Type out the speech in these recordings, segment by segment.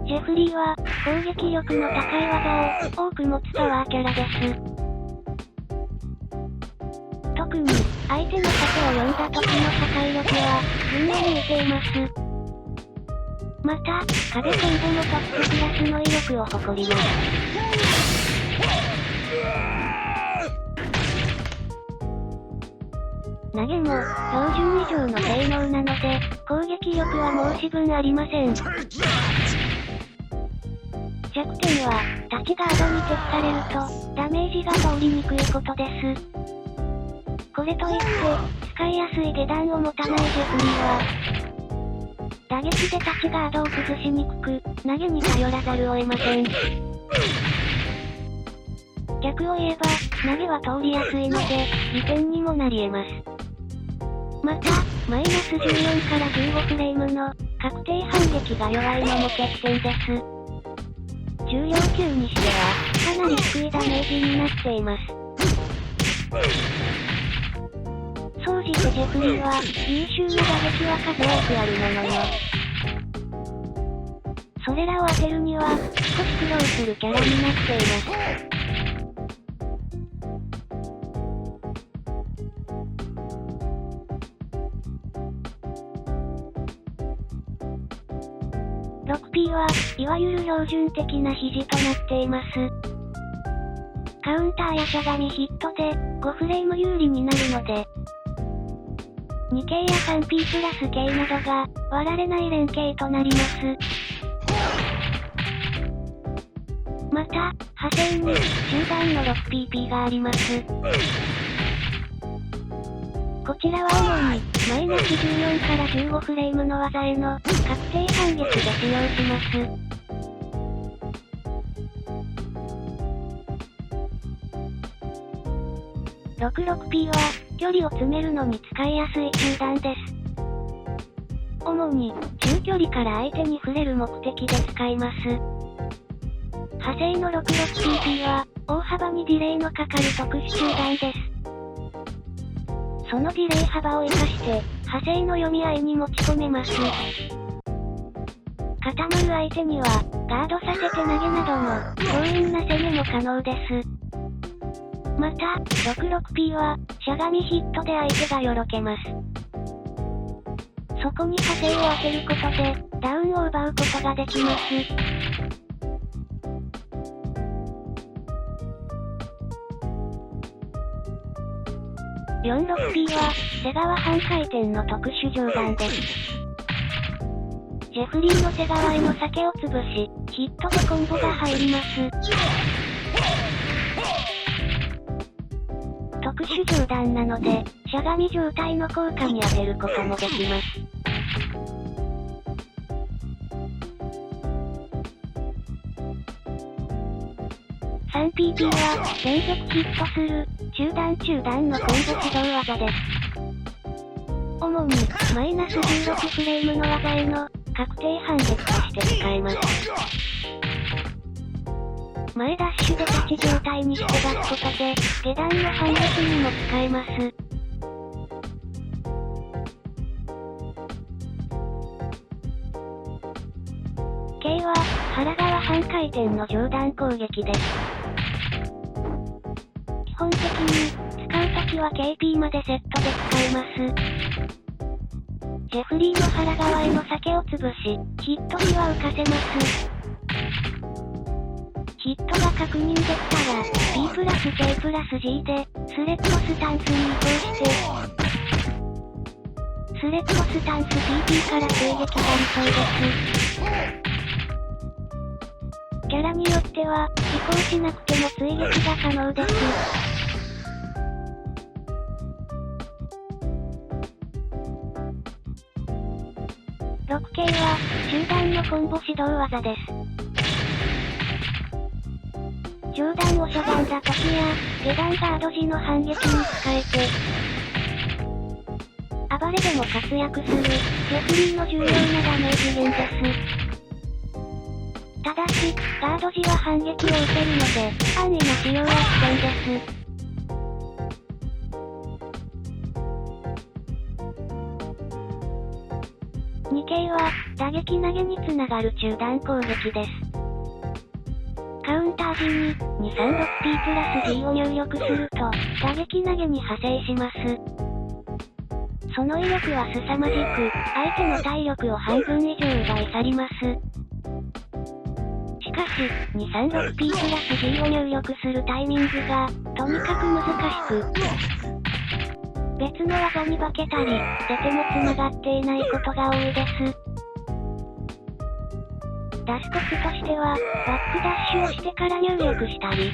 ジェフリーは、攻撃力の高い技を多く持つパワーキャラです。特に、相手の盾を読んだ時の破壊力は、群を抜いています。また、壁コンボもトップクラスの威力を誇ります。投げも、標準以上の性能なので、攻撃力は申し分ありません。弱点は、タッチガードに徹されると、ダメージが通りにくいことです。これといって、使いやすい下段を持たないジェフリーは、打撃でタッチガードを崩しにくく、投げに頼らざるを得ません。逆を言えば、投げは通りやすいので、利点にもなり得ます。また、マイナス14から15フレームの確定反撃が弱いのも欠点です。重量級にしては、かなり低いダメージになっています。総じてジェフリーは、優秀な打撃は数多くあるものの、それらを当てるには、少し苦労するキャラになっています。6P は、いわゆる標準的な肘となっています。カウンターやしゃがみヒットで、5フレーム有利になるので、2K や 3P プラス K などが、割られない連携となります。また、派生に、中段の 6PP があります。こちらは主に、マイナス14から15フレームの技への、確定反撃で使用します。66P は、距離を詰めるのに使いやすい中段です。主に、中距離から相手に触れる目的で使います。派生の 66PP は、大幅にディレイのかかる特殊中段です。そのディレイ幅を活かして、派生の読み合いに持ち込めます。固まる相手には、ガードさせて投げなどの、強引な攻めも可能です。また、66P は、しゃがみヒットで相手がよろけます。そこに派生を当てることで、ダウンを奪うことができます。46P は、背側半回転の特殊上段です。ジェフリーの背側への避けを潰し、ヒットでコンボが入ります。特殊上段なので、しゃがみ状態の効果に当てることもできます。3PP は、連続ヒットする、中段のコンボ起動技です。主に、マイナス16フレームの技への、確定反撃として使えます。前ダッシュで立ち状態にして出すことで、下段の反撃にも使えます。K は、腹側半回転の上段攻撃です。基本的に、使うときは KP までセットで使えます。ジェフリーの腹側への避けを潰し、ヒットには浮かせます。ヒットが確認できたら、P プラス K プラス G で、スレッドスタンスに移行して、スレッドスタンス PP から追撃が理想です。キャラによっては、移行しなくても追撃が可能です。6K は、中段のコンボ指導技です。上段をしゃがんだ時や、下段ガード時の反撃に使えて、暴れでも活躍する、ジェフリーの重要なダメージ源です。ただし、ガード時は反撃を受けるので、安易な使用は危険です。2K は、打撃投げにつながる中段攻撃です。カウンター時に、236P プラス G を入力すると、打撃投げに派生します。その威力は凄まじく、相手の体力を半分以上奪い去ります。しかし、236P プラス G を入力するタイミングが、とにかく難しく、別の技に化けたり、出ても繋がっていないことが多いです。出すコツとしては、バックダッシュをしてから入力したり、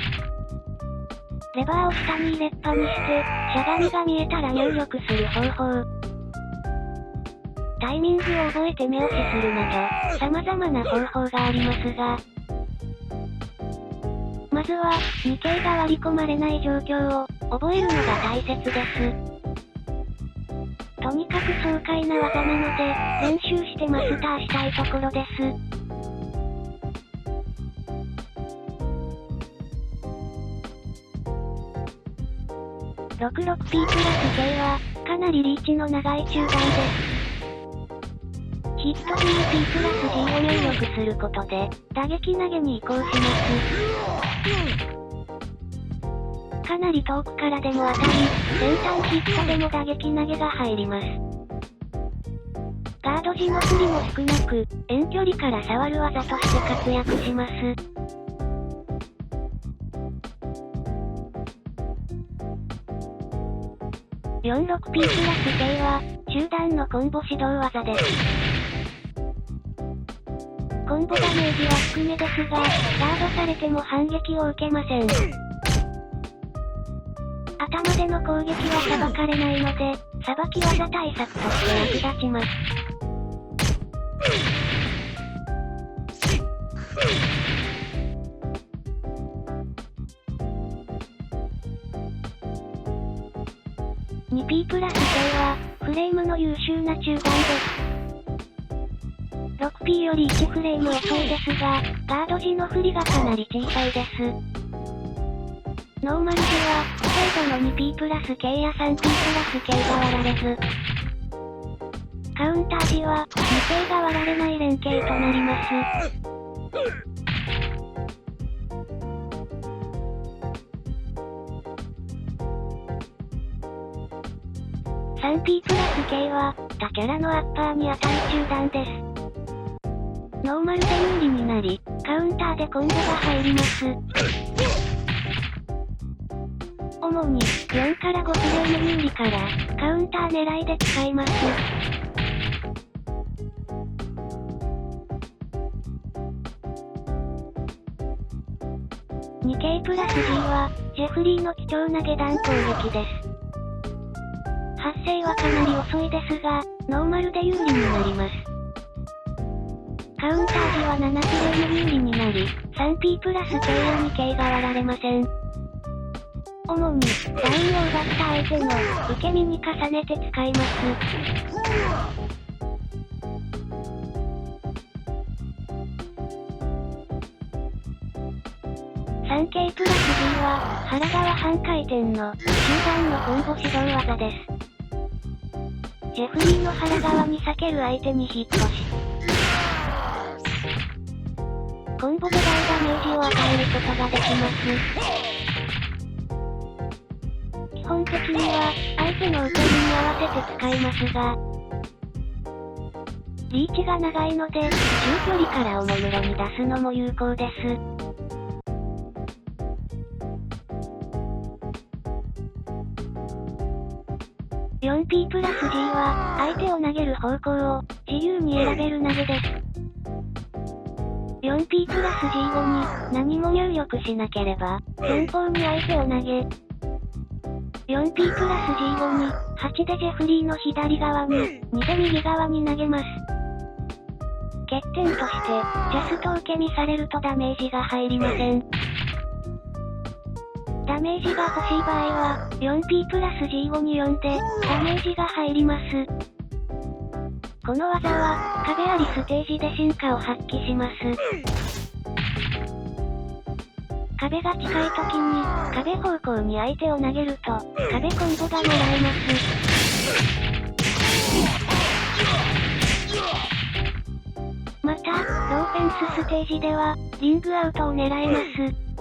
レバーを下に入れっぱにして、しゃがみが見えたら入力する方法。タイミングを覚えて目押しするなど、様々な方法がありますが、まずは、2K が割り込まれない状況を、覚えるのが大切です。とにかく爽快な技なので、練習してマスターしたいところです。66P プラス K は、かなりリーチの長い中段です。ヒット PP プラス G を入力することで、打撃投げに移行します。かなり遠くからでも当たり、先端ヒットでも打撃投げが入ります。ガード時の振りも少なく、遠距離から触る技として活躍します。46P プラス K は、中段のコンボ指導技です。コンボダメージは低めですが、ガードされても反撃を受けません。頭での攻撃は裁かれないので、裁き技対策として役立ちます。2P プラス K は、フレームの優秀な中段です。6P より1フレーム遅いですが、ガード時の振りがかなり小さいです。ノーマル時は、精度の 2P プラス K や 3P プラス K が割られず、カウンター時は、2K が割られない連携となります。3P プラス K は、他キャラのアッパーに当たる中段です。ノーマルで有利になり、カウンターでコンボが入ります。主に、4から5フレーム有利から、カウンター狙いで使います。2K プラス G は、ジェフリーの貴重な下段攻撃です。発生はかなり遅いですが、ノーマルで有利になります。カウンター時は7フレーム有利になり、3P プラス K や 2K が割られません。主に、ダウンを奪った相手の受け身に重ねて使います。3K プラス G は、腹側半回転の中段のコンボ指導技です。ジェフリーの腹側に避ける相手にヒットし、コンボで大ダメージを与えることができます。基本的には、相手の受け身に合わせて使いますが、リーチが長いので、中距離からおもむろに出すのも有効です。4P プラス G は、相手を投げる方向を、自由に選べる投げです。4P プラス G 後に、何も入力しなければ、前方に相手を投げ、4P プラス G 後に、8でジェフリーの左側に、2で右側に投げます。欠点として、ジャスト受け身されるとダメージが入りません。ダメージが欲しい場合は、4P プラス G 後に4で、ダメージが入ります。この技は、壁ありステージで進化を発揮します。壁が近い時に、壁方向に相手を投げると、壁コンボがもらえます。また、ローフェンスステージでは、リングアウトを狙えます。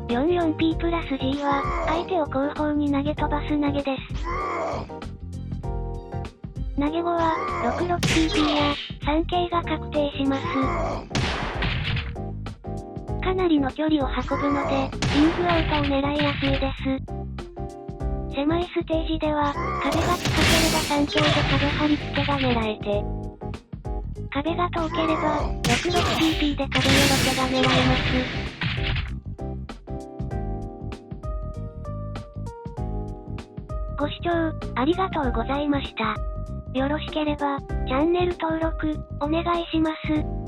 44P プラス G は、相手を後方に投げ飛ばす投げです。投げ後は、66PP や 3K が確定します。かなりの距離を運ぶので、リングアウトを狙いやすいです。狭いステージでは、壁が近ければ 3K で壁張り付けが狙えて、壁が遠ければ、66PP で壁よろけが狙えます。ご視聴、ありがとうございました。よろしければ、チャンネル登録、お願いします。